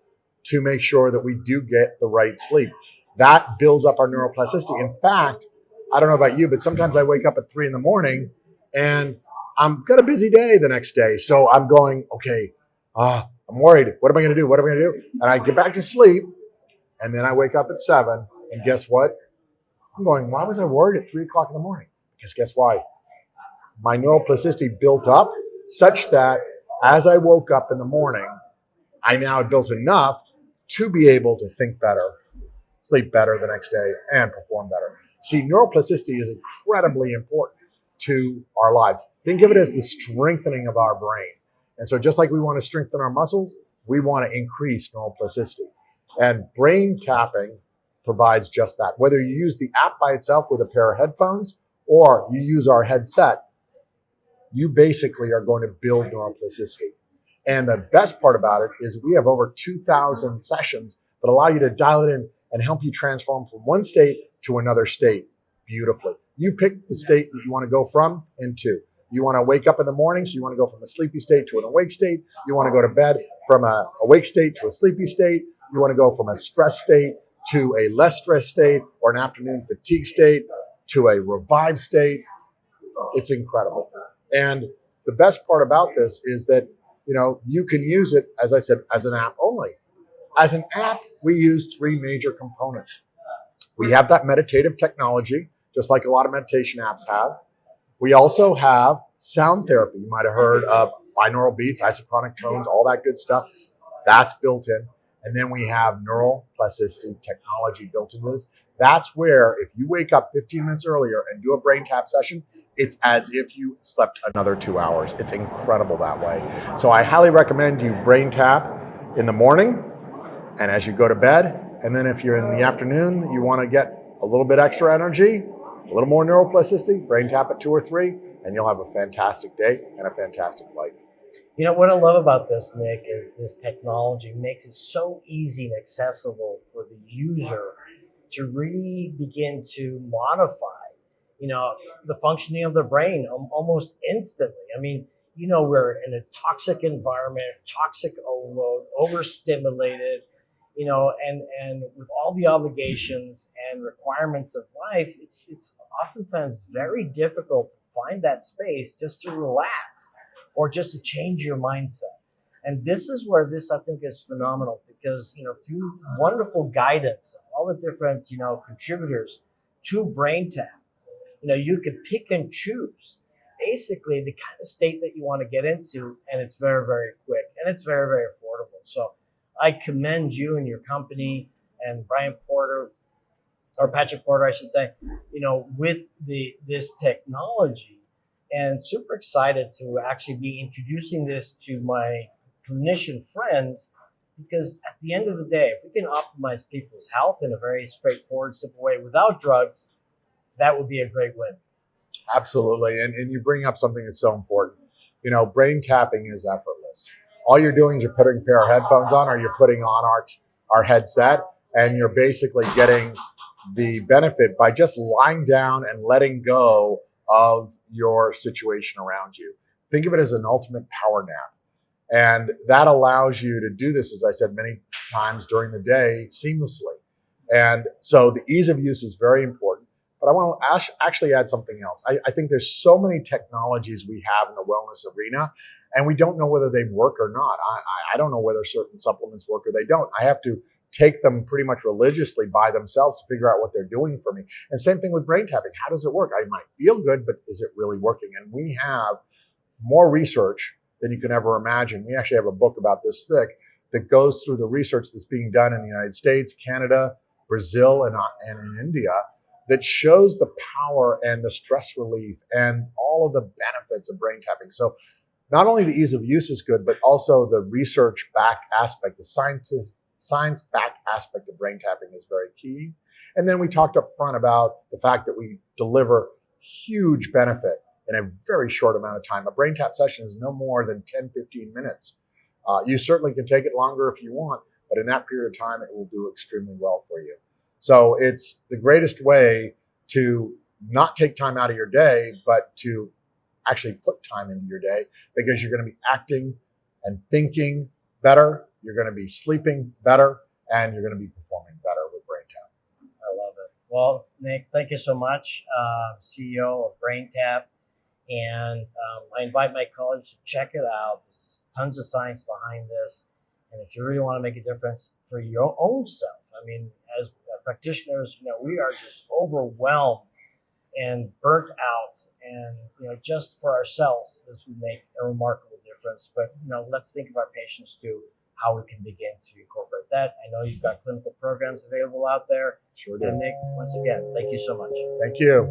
to make sure that we do get the right sleep. That builds up our neuroplasticity. In fact, I don't know about you, but sometimes I wake up at 3 a.m. and I'm got a busy day the next day. So I'm going, okay, I'm worried. What am I going to do? What am I going to do? And I get back to sleep, and then I wake up at 7, and guess what? I'm going, why was I worried at 3 o'clock in the morning? Because guess why? My neuroplasticity built up such that as I woke up in the morning, I now had built enough to be able to think better, sleep better the next day, and perform better. See, neuroplasticity is incredibly important to our lives. Think of it as the strengthening of our brain. And so just like we want to strengthen our muscles, we want to increase neuroplasticity. And brain tapping provides just that. Whether you use the app by itself with a pair of headphones or you use our headset, you basically are going to build neuroplasticity. And the best part about it is we have over 2,000 sessions that allow you to dial it in and help you transform from one state to another state beautifully. You pick the state that you want to go from and to. You want to wake up in the morning, so you want to go from a sleepy state to an awake state. You want to go to bed from a awake state to a sleepy state. You want to go from a stress state to a less stress state, or an afternoon fatigue state to a revived state. It's incredible. And the best part about this is that, you can use it, as I said, as an app only. As an app, we use three major components. We have that meditative technology, just like a lot of meditation apps have. We also have sound therapy. You might have heard of binaural beats, isochronic tones, all that good stuff. That's built in. And then we have neural plasticity technology built into this. That's where if you wake up 15 minutes earlier and do a brain tap session, it's as if you slept another 2 hours. It's incredible that way. So I highly recommend you brain tap in the morning and as you go to bed. And then if you're in the afternoon, you want to get a little bit extra energy, a little more neuroplasticity, brain tap at 2 or 3, and you'll have a fantastic day and a fantastic life. What I love about this, Nick, is this technology makes it so easy and accessible for the user to really begin to modify, the functioning of their brain almost instantly. We're in a toxic environment, toxic overload, overstimulated, and with all the obligations and requirements of life, it's oftentimes very difficult to find that space just to relax or just to change your mindset. And this is where this, I think, is phenomenal because, through wonderful guidance of all the different, contributors to BrainTap, you can pick and choose basically the kind of state that you want to get into. And it's very, very quick and it's very, very affordable. So I commend you and your company and Brian Porter, or Patrick Porter, I should say, with this technology, and super excited to actually be introducing this to my clinician friends, because at the end of the day, if we can optimize people's health in a very straightforward, simple way without drugs, that would be a great win. Absolutely. And you bring up something that's so important. Brain tapping is effortless. All you're doing is you're putting a pair of headphones on, or you're putting on our headset, and you're basically getting the benefit by just lying down and letting go of your situation around you. Think of it as an ultimate power nap. And that allows you to do this, as I said many times during the day, seamlessly. And so the ease of use is very important. But I want to actually add something else. I think there's so many technologies we have in the wellness arena, and we don't know whether they work or not. I don't know whether certain supplements work or they don't. I have to take them pretty much religiously by themselves to figure out what they're doing for me. And same thing with brain tapping. How does it work? I might feel good, but is it really working? And we have more research than you can ever imagine. We actually have a book about this thick that goes through the research that's being done in the United States, Canada, Brazil, and in India, that shows the power and the stress relief and all of the benefits of brain tapping. So not only the ease of use is good, but also the research-backed aspect, the science-backed aspect of brain tapping is very key. And then we talked up front about the fact that we deliver huge benefit in a very short amount of time. A brain tap session is no more than 10, 15 minutes. You certainly can take it longer if you want, but in that period of time, it will do extremely well for you. So it's the greatest way to not take time out of your day, but to actually put time into your day, because you're going to be acting and thinking better, you're going to be sleeping better, and you're going to be performing better with BrainTap. I love it. Well, Nick, thank you so much, CEO of BrainTap. And I invite my colleagues to check it out. There's tons of science behind this. And if you really want to make a difference for your own self, as practitioners, we are just overwhelmed and burnt out. And, just for ourselves, this would make a remarkable difference. But, let's think of our patients too, how we can begin to incorporate that. I know you've got clinical programs available out there. Sure do. And Nick, once again, thank you so much. Thank you.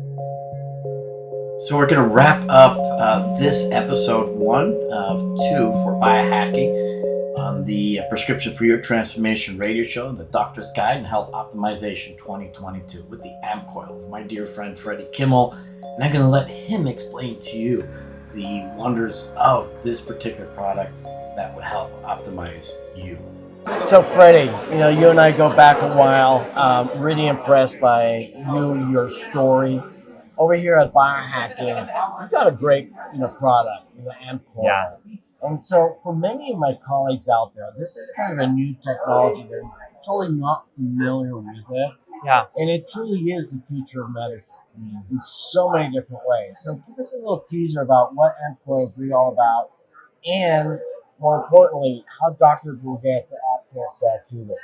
So we're going to wrap up this episode 1 of 2 for Biohacking on the Prescription for Your Transformation radio show, the Doctor's Guide and Health Optimization 2022 with the AMP Coil of my dear friend Freddie Kimmel. And I'm going to let him explain to you the wonders of this particular product that will help optimize you. So Freddie, you and I go back a while. Really impressed by your story over here at Biohacking, we've got a great product, Amcoil. Yeah. And so for many of my colleagues out there, this is kind of a new technology. They're totally not familiar with it. Yeah. And it truly is the future of medicine in so many different ways. So give us a little teaser about what Amcoil is really all about, and more importantly, how doctors will get access to this.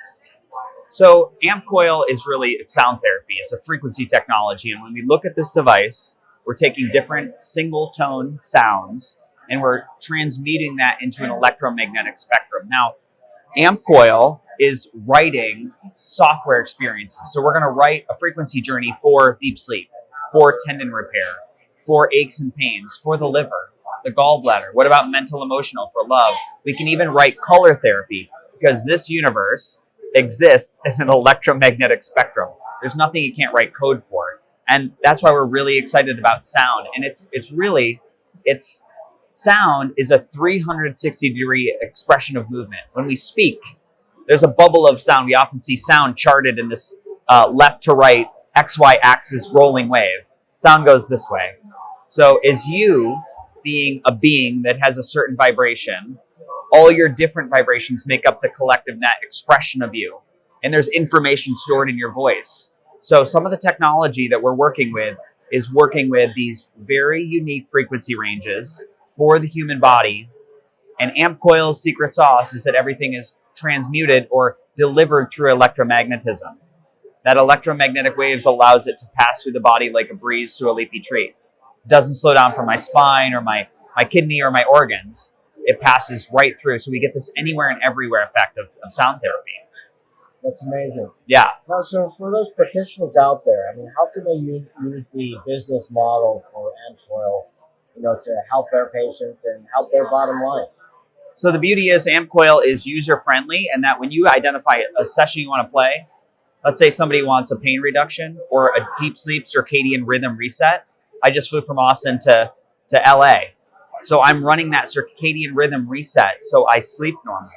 So Amcoil is it's sound therapy. It's a frequency technology. And when we look at this device, we're taking different single tone sounds and we're transmuting that into an electromagnetic spectrum. Now, Amcoil is writing software experiences. So we're going to write a frequency journey for deep sleep, for tendon repair, for aches and pains, for the liver, the gallbladder. What about mental, emotional, for love? We can even write color therapy because this universe exists in an electromagnetic spectrum. There's nothing you can't write code for. And that's why we're really excited about sound. And it's sound is a 360-degree expression of movement. When we speak, there's a bubble of sound. We often see sound charted in this left to right XY axis rolling wave. Sound goes this way. So as you being a being that has a certain vibration, all your different vibrations make up the collective net expression of you. And there's information stored in your voice. So some of the technology that we're working with is working with these very unique frequency ranges for the human body. And Amcoil's secret sauce is that everything is transmuted or delivered through electromagnetism. That electromagnetic waves allows it to pass through the body like a breeze through a leafy tree. It doesn't slow down for my spine or my kidney or my organs. It passes right through. So we get this anywhere and everywhere effect of sound therapy. That's amazing. Yeah. Now, so for those practitioners out there, how can they use the business model for Amcoil, to help their patients and help their bottom line? So the beauty is Amcoil is user-friendly, and that when you identify a session you want to play, let's say somebody wants a pain reduction or a deep sleep circadian rhythm reset. I just flew from Austin to LA. So I'm running that circadian rhythm reset so I sleep normal.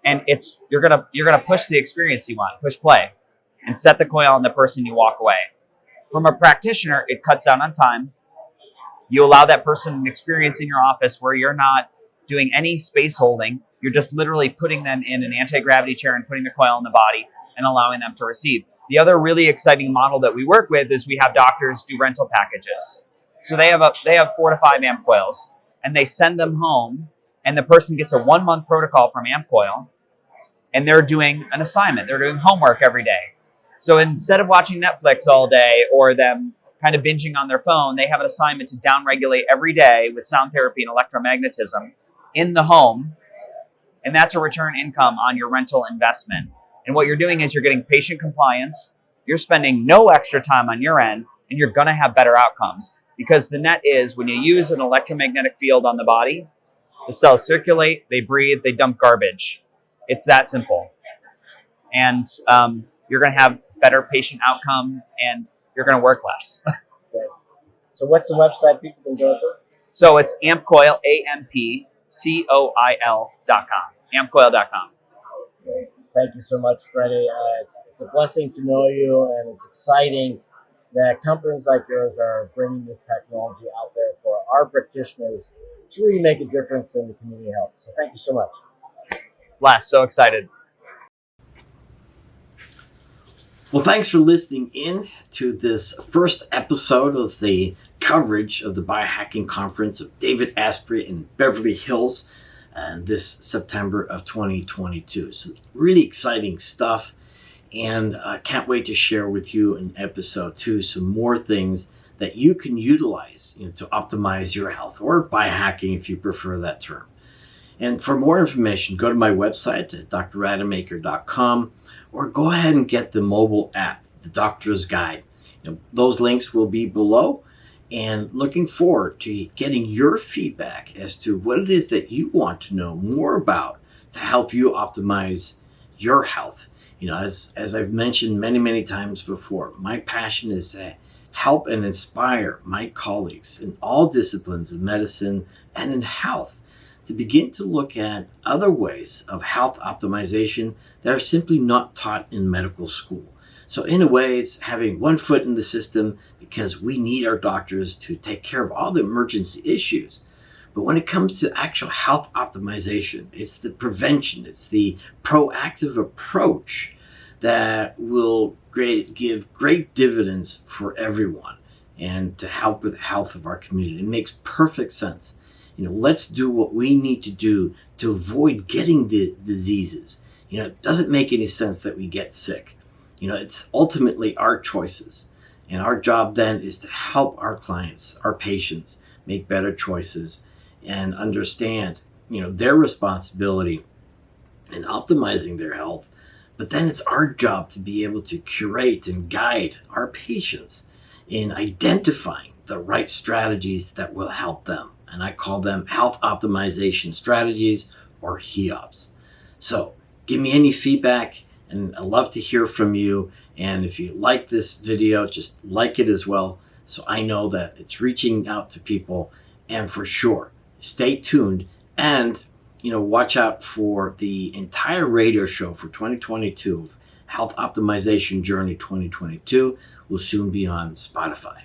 And you're gonna push the experience you want, push play, and set the coil on the person, you walk away. From a practitioner, it cuts down on time. You allow that person an experience in your office where you're not doing any space holding. You're just literally putting them in an anti-gravity chair and putting the coil in the body and allowing them to receive. The other really exciting model that we work with is we have doctors do rental packages. So they have 4 to 5 Amcoils, and they send them home, and the person gets a 1-month protocol from Amcoil, and they're doing an assignment. They're doing homework every day. So instead of watching Netflix all day or them kind of binging on their phone, they have an assignment to downregulate every day with sound therapy and electromagnetism in the home, and that's a return income on your rental investment. And what you're doing is you're getting patient compliance, you're spending no extra time on your end, and you're going to have better outcomes. Because the net is, when you use an electromagnetic field on the body, the cells circulate, they breathe, they dump garbage. It's that simple. And you're going to have better patient outcome, and you're going to work less. Okay. So what's the website people can go to? So it's Amcoil, AMPCOIL.com, Amcoil.com. Okay. Thank you so much, Freddie. It's a blessing to know you, and it's exciting that companies like yours are bringing this technology out there for our practitioners to really make a difference in the community health. So thank you so much. Les, so excited. Well, thanks for listening in to this first episode of the coverage of the Biohacking Conference of David Asprey in Beverly Hills this September of 2022. So really exciting stuff. And I can't wait to share with you in episode 2 some more things that you can utilize to optimize your health, or biohacking if you prefer that term. And for more information, go to my website at drrademacher.com, or go ahead and get the mobile app, The Doctor's Guide. Those links will be below, and looking forward to getting your feedback as to what it is that you want to know more about to help you optimize your health. As I've mentioned many times before, my passion is to help and inspire my colleagues in all disciplines of medicine and in health to begin to look at other ways of health optimization that are simply not taught in medical school. So in a way, it's having one foot in the system because we need our doctors to take care of all the emergency issues. But when it comes to actual health optimization, it's the prevention, it's the proactive approach that will give great dividends for everyone and to help with the health of our community. It makes perfect sense. Let's do what we need to do to avoid getting the diseases. It doesn't make any sense that we get sick. It's ultimately our choices. And our job then is to help our clients, our patients, make better choices and understand, their responsibility in optimizing their health. But then it's our job to be able to curate and guide our patients in identifying the right strategies that will help them. And I call them health optimization strategies, or HEOPs. So give me any feedback, and I'd love to hear from you. And if you like this video, just like it as well, so I know that it's reaching out to people. And for sure, stay tuned and watch out for the entire radio show for 2022 of Health Optimization Journey 2022 will soon be on Spotify.